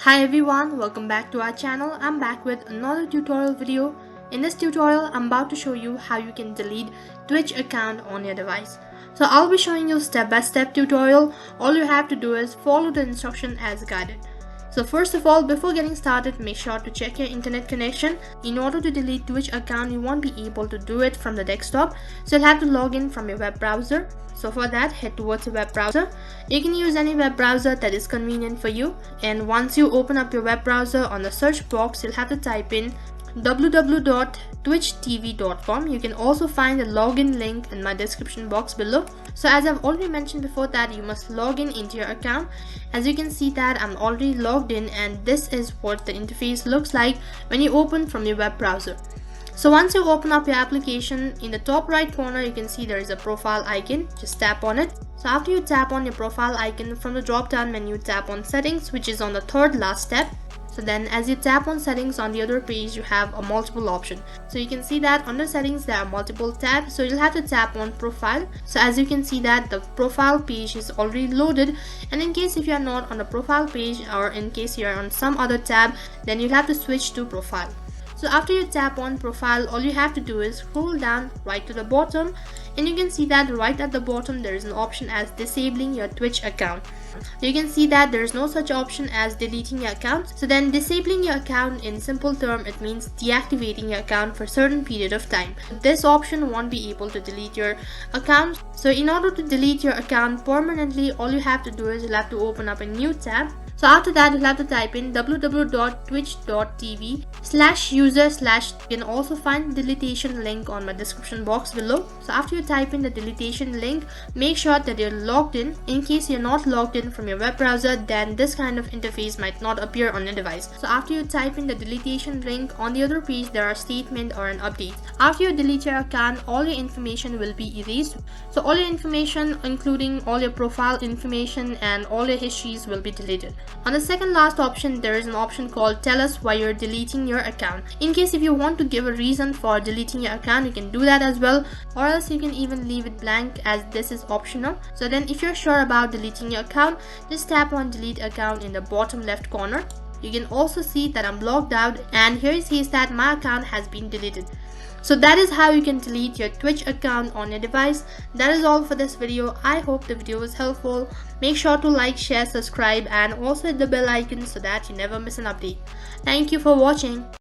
Hi everyone, welcome back to our channel. I'm back with another tutorial video. In this tutorial, I'm about to show you how you can delete Twitch account on your device. So I'll be showing you step-by-step tutorial. All you have to do is follow the instruction as guided. So first of all, before getting started, make sure to check your internet connection. In order to delete Twitch account, you won't be able to do it from the desktop. So you'll have to log in from your web browser. So for that, head towards a web browser. You can use any web browser that is convenient for you. And once you open up your web browser, on the search box, you'll have to type in www.twitchtv.com. You can also find the login link in my description box below. So as I've already mentioned before that you must log in into your account. As you can see that I'm already logged in, and this is what the interface looks like when you open from your web browser. So once you open up your application, in the top right corner you can see there is a profile icon. Just tap on it. So after you tap on your profile icon, from the drop down menu tap on settings, which is on the third last step. So then as you tap on settings on the other page, you have a multiple option. So you can see that under settings there are multiple tabs, so you'll have to tap on profile. So as you can see that the profile page is already loaded, and in case if you are not on the profile page or in case you are on some other tab, then you'll have to switch to profile. So after you tap on profile, all you have to do is scroll down right to the bottom, and you can see that right at the bottom there is an option as disabling your Twitch account. You can see that there is no such option as deleting your account. So then disabling your account, in simple term, it means deactivating your account for a certain period of time. This option won't be able to delete your account. So in order to delete your account permanently, all you have to do is you'll have to open up a new tab. So after that, you'll have to type in www.twitch.tv/user/ You can also find the deletion link on my description box below. So after you type in the deletion link, make sure that you're logged in. In case you're not logged in from your web browser, then this kind of interface might not appear on your device. So after you type in the deletion link, on the other page there are statement or an update. After you delete your account, all your information will be erased. So all your information, including all your profile information and all your histories, will be deleted. On the second last option, there is an option called tell us why you're deleting your account. In case if you want to give a reason for deleting your account, you can do that as well, or else you can even leave it blank as this is optional. So then if you're sure about deleting your account, just tap on delete account in the bottom left corner. You can also see that I'm logged out, and here it says that my account has been deleted. So that is how you can delete your Twitch account on your device. That is all for this video. I hope the video was helpful. Make sure to like, share, subscribe, and also hit the bell icon so that you never miss an update. Thank you for watching.